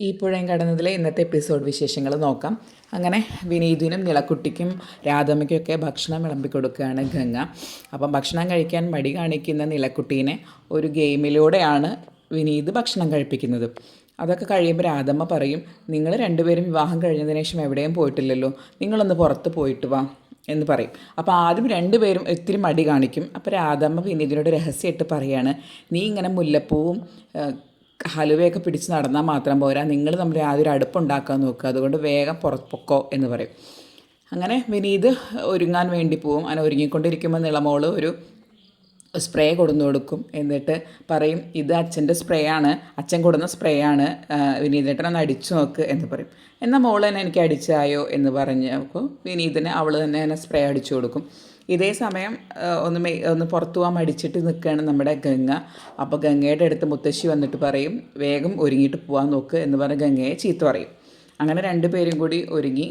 ഈ പുഴയും കടന്നതിലെ ഇന്നത്തെ എപ്പിസോഡ് വിശേഷങ്ങൾ നോക്കാം. അങ്ങനെ വിനീതിനും നിളക്കുട്ടിക്കും രാധമ്മയ്ക്കൊക്കെ ഭക്ഷണം വിളമ്പിക്കൊടുക്കുകയാണ് ഗംഗ. അപ്പം ഭക്ഷണം കഴിക്കാൻ മടി കാണിക്കുന്ന നിളക്കുട്ടീനെ ഒരു ഗെയിമിലൂടെയാണ് വിനീത് ഭക്ഷണം കഴിപ്പിക്കുന്നത്. അതൊക്കെ കഴിയുമ്പോൾ രാധമ്മ പറയും, നിങ്ങൾ രണ്ടുപേരും വിവാഹം കഴിഞ്ഞതിന് ശേഷം എവിടെയും പോയിട്ടില്ലല്ലോ, നിങ്ങളൊന്ന് പുറത്ത് പോയിട്ട് വാ എന്ന് പറയും. അപ്പോൾ ആദ്യം രണ്ടുപേരും ഒത്തിരി മടി കാണിക്കും. അപ്പോൾ രാധമ്മ വിനീതിനോട് രഹസ്യമായിട്ട് പറയാണ്, നീ ഇങ്ങനെ മുല്ലപ്പൂവും ഹലുവയൊക്കെ പിടിച്ച് നടന്നാൽ മാത്രം പോരാ, നിങ്ങൾ തമ്മിൽ ആദ്യം അടുപ്പുണ്ടാക്കാൻ നോക്കുക, അതുകൊണ്ട് വേഗം പുറത്ത് പൊക്കോ എന്ന് പറയും. അങ്ങനെ വിനീത് ഒരുങ്ങാൻ വേണ്ടി പോവും. അങ്ങനെ ഒരുങ്ങിക്കൊണ്ടിരിക്കുമ്പോൾ നിളമോള് ഒരു സ്പ്രേ കൊടുന്നു കൊടുക്കും. എന്നിട്ട് പറയും, ഇത് അച്ഛൻ്റെ സ്പ്രേ ആണ്, അച്ഛൻ കൊടുന്ന സ്പ്രേ ആണ്, വിനീതേട്ടനൊന്ന് അടിച്ചു നോക്ക് എന്ന് പറയും. എന്നാൽ മോൾ തന്നെ എനിക്ക് അടിച്ചായോ എന്ന് പറഞ്ഞപ്പോൾ വിനീതിന് അവൾ തന്നെ സ്പ്രേ അടിച്ചു കൊടുക്കും. ഇതേ സമയം ഒന്ന് പുറത്തു പോകാൻ മടിച്ചിട്ട് നിൽക്കുകയാണ് നമ്മുടെ ഗംഗ. അപ്പോൾ ഗംഗയുടെ അടുത്ത് മുത്തശ്ശി വന്നിട്ട് പറയും, വേഗം ഒരുങ്ങിയിട്ട് പോകാൻ നോക്ക് എന്ന് പറഞ്ഞ് ഗംഗയെ ചീത്ത പറയും. അങ്ങനെ രണ്ടുപേരും കൂടി ഒരുങ്ങി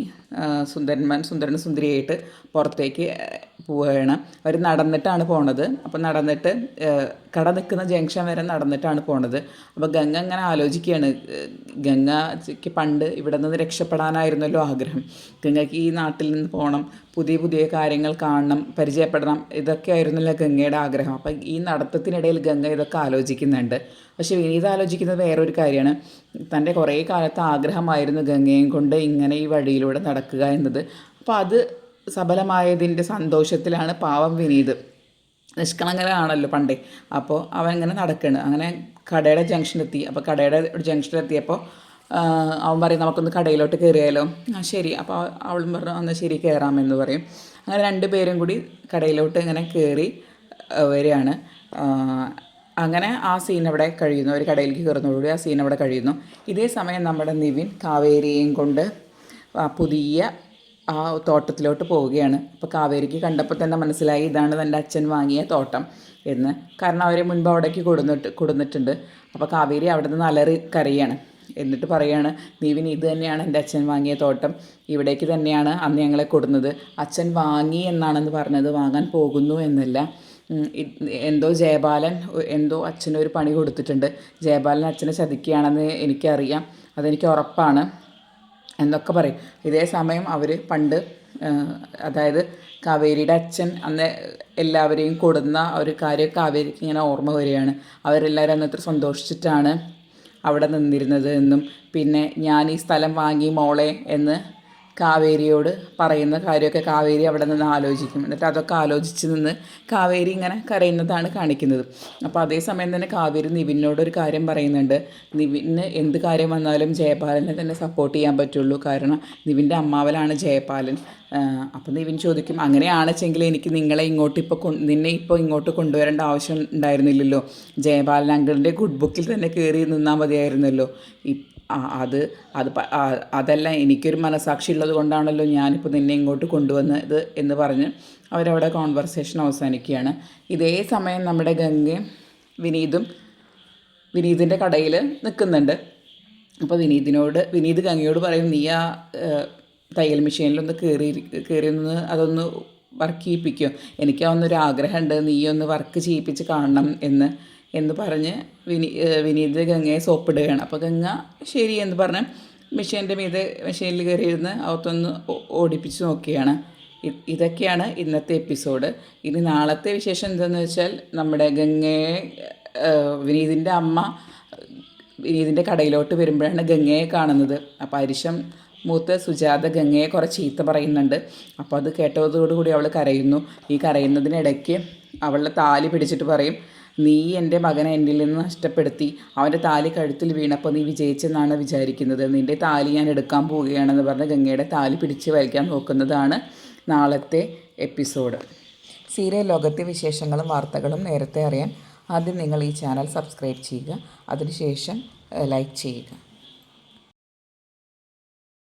സുന്ദരനും സുന്ദരിയായിട്ട് പുറത്തേക്ക് പോവുകയാണ്. അവർ നടന്നിട്ടാണ് പോണത്. അപ്പോൾ നടന്നിട്ട് കട നിൽക്കുന്ന ജംഗ്ഷൻ വരെ നടന്നിട്ടാണ് പോണത്. അപ്പോൾ ഗംഗ അങ്ങനെ ആലോചിക്കുകയാണ്. ഗംഗയ്ക്ക് പണ്ട് ഇവിടെ നിന്ന് രക്ഷപ്പെടാനായിരുന്നല്ലോ ആഗ്രഹം. ഗംഗയ്ക്ക് ഈ നാട്ടിൽ നിന്ന് പോകണം, പുതിയ പുതിയ കാര്യങ്ങൾ കാണണം, പരിചയപ്പെടണം, ഇതൊക്കെ ആയിരുന്നല്ലോ ഗംഗയുടെ ആഗ്രഹം. അപ്പം ഈ നടത്തത്തിനിടയിൽ ഗംഗ ഇതൊക്കെ ആലോചിക്കുന്നുണ്ട്. പക്ഷേ വിനീത് ആലോചിക്കുന്നത് വേറൊരു കാര്യമാണ്. തൻ്റെ കുറേ കാലത്തെ ആഗ്രഹമായിരുന്നു ഗംഗയും കൊണ്ട് ഇങ്ങനെ ഈ വഴിയിലൂടെ നടക്കുക എന്നത്. അപ്പോൾ അത് സഫലമായതിൻ്റെ സന്തോഷത്തിലാണ് പാവം വിനീത്. നിഷ്കളങ്കനാണല്ലോ പണ്ടേ. അപ്പോൾ അവൻ ഇങ്ങനെ നടക്കുകയാണ്. അങ്ങനെ കടയുടെ ജംഗ്ഷനിലെത്തി. അപ്പോൾ കടയുടെ ജംഗ്ഷനിലെത്തിയപ്പോൾ അവൻ പറയും, നമുക്കൊന്ന് കടയിലോട്ട് കയറിയാലോ. ആ ശരി. അപ്പോൾ അവളും പറഞ്ഞു, എന്നാൽ ശരി കയറാമെന്ന് പറയും. അങ്ങനെ രണ്ടുപേരും കൂടി കടയിലോട്ട് ഇങ്ങനെ കയറി വരികയാണ്. അങ്ങനെ ആ സീൻ അവിടെ കഴിയുന്നു. ഒരു കടയിലേക്ക് കയറുന്നതോടുകൂടി ആ സീൻ അവിടെ കഴിയുന്നു. ഇതേ സമയം നമ്മുടെ നിവിൻ കാവേരിയെയും കൊണ്ട് പുതിയ ആ തോട്ടത്തിലോട്ട് പോവുകയാണ്. അപ്പോൾ കാവേരിക്ക് കണ്ടപ്പോൾ തന്നെ മനസ്സിലായി ഇതാണ് തൻ്റെ അച്ഛൻ വാങ്ങിയ തോട്ടം എന്ന്. കാരണം അവർ മുൻപ് അവിടേക്ക് കൊടുന്നിട്ടുണ്ട്. അപ്പോൾ കാവേരി അവിടെ നിന്ന് അലറി കരയാണ്. എന്നിട്ട് പറയാണ്, നിവിൻ ഇത് തന്നെയാണ് എൻ്റെ അച്ഛൻ വാങ്ങിയ തോട്ടം, ഇവിടേക്ക് തന്നെയാണ് അന്ന് ഞങ്ങളെ കൊടുന്നത്. അച്ഛൻ വാങ്ങി എന്നാണെന്ന് പറഞ്ഞത്, വാങ്ങാൻ പോകുന്നു എന്നല്ല. എന്തോ ജയബാലൻ അച്ഛനൊരു പണി കൊടുത്തിട്ടുണ്ട്. ജയബാലൻ അച്ഛനെ ചതിക്കുകയാണെന്ന് എനിക്കറിയാം, അതെനിക്ക് ഉറപ്പാണ് എന്നൊക്കെ പറയും. ഇതേ സമയം അവർ പണ്ട്, അതായത് കാവേരിയുടെ അച്ഛൻ അന്ന് എല്ലാവരെയും കൊടുന്ന ഒരു കാര്യം കാവേരിക്ക് ഇങ്ങനെ ഓർമ്മ വരികയാണ്. അവരെല്ലാവരും അന്നത്ര സന്തോഷിച്ചിട്ടാണ് അവിടെ നിന്നിരുന്നത് എന്നും, പിന്നെ ഞാൻ ഈ സ്ഥലം വാങ്ങി മോളെ എന്ന് കാവേരിയോട് പറയുന്ന കാര്യമൊക്കെ കാവേരി അവിടെ നിന്ന് ആലോചിക്കും. എന്നിട്ട് അതൊക്കെ ആലോചിച്ച് നിന്ന് കാവേരി ഇങ്ങനെ കരയുന്നതാണ് കാണിക്കുന്നത്. അപ്പോൾ അതേസമയം തന്നെ കാവേരി നിവിനോടൊരു കാര്യം പറയുന്നുണ്ട്. നിവിന് എന്ത് കാര്യം വന്നാലും ജയപാലനെ തന്നെ സപ്പോർട്ട് ചെയ്യാൻ പറ്റുള്ളൂ, കാരണം നിവിൻ്റെ അമ്മാവനാണ് ജയപാലൻ. അപ്പോൾ നിവിൻ ചോദിക്കും, അങ്ങനെയാണെച്ചെങ്കിൽ എനിക്ക് നിന്നെ ഇപ്പോൾ ഇങ്ങോട്ട് കൊണ്ടുവരേണ്ട ആവശ്യം ഉണ്ടായിരുന്നില്ലല്ലോ, ജയപാലൻ അങ്കിളിൻ്റെ ഗുഡ് ബുക്കിൽ തന്നെ കയറി നിന്നാൽ മതിയായിരുന്നല്ലോ. അതല്ല, എനിക്കൊരു മനസാക്ഷി ഉള്ളത് കൊണ്ടാണല്ലോ ഞാനിപ്പോൾ നിന്നെ ഇങ്ങോട്ട് കൊണ്ടുവന്നത് എന്ന് പറഞ്ഞ് അവരവിടെ കോൺവെർസേഷൻ അവസാനിക്കുകയാണ്. ഇതേ സമയം നമ്മുടെ ഗംഗയും വിനീതിൻ്റെ കടയിൽ നിൽക്കുന്നുണ്ട്. അപ്പോൾ വിനീത് ഗംഗയോട് പറയും, നീ ആ തയ്യൽ മെഷീനിലൊന്ന് കയറി നിന്ന് അതൊന്ന് വർക്ക് ചെയ്യിപ്പിക്കുമോ, എനിക്കതൊന്നൊരു ആഗ്രഹമുണ്ട്, നീ ഒന്ന് വർക്ക് ചെയ്യിപ്പിച്ച് കാണണം എന്ന് പറഞ്ഞ് വിനീത് ഗംഗയെ സോപ്പിടുകയാണ്. അപ്പോൾ ഗംഗ ശരി എന്ന് പറഞ്ഞ് മെഷീനിൽ കയറിയിരുന്ന് അകത്തൊന്ന് ഓടിപ്പിച്ച് നോക്കുകയാണ്. ഇതൊക്കെയാണ് ഇന്നത്തെ എപ്പിസോഡ്. ഇനി നാളത്തെ വിശേഷം എന്താണെന്ന് വെച്ചാൽ, നമ്മുടെ ഗംഗയെ വിനീതിൻ്റെ അമ്മ വിനീതിൻ്റെ കടയിലോട്ട് വരുമ്പോഴാണ് ഗംഗയെ കാണുന്നത്. അപ്പോൾ അരിശം മൂത്ത് സുജാത ഗംഗയെ കുറച്ച് ചീത്ത പറയുന്നുണ്ട്. അപ്പോൾ അത് കേട്ടതോടുകൂടി അവൾ കരയുന്നു. ഈ കരയുന്നതിനിടയ്ക്ക് അവളുടെ താലി പിടിച്ചിട്ട് പറയും, നീ എൻ്റെ മകനെ എന്നിൽ നിന്ന് നഷ്ടപ്പെടുത്തി, അവൻ്റെ താലി കഴുത്തിൽ വീണപ്പോൾ നീ വിജയിച്ചെന്നാണ് വിചാരിക്കുന്നത്, നിൻ്റെ താലി ഞാൻ എടുക്കാൻ പോവുകയാണെന്ന് പറഞ്ഞ് ഗംഗയുടെ താലി പിടിച്ച് വലിക്കാൻ നോക്കുന്നതാണ് നാളത്തെ എപ്പിസോഡ്. സീരിയൽ ലോകത്തെ വിശേഷങ്ങളും വാർത്തകളും നേരത്തെ അറിയാൻ ആദ്യം നിങ്ങൾ ഈ ചാനൽ സബ്സ്ക്രൈബ് ചെയ്യുക, അതിനുശേഷം ലൈക്ക് ചെയ്യുക.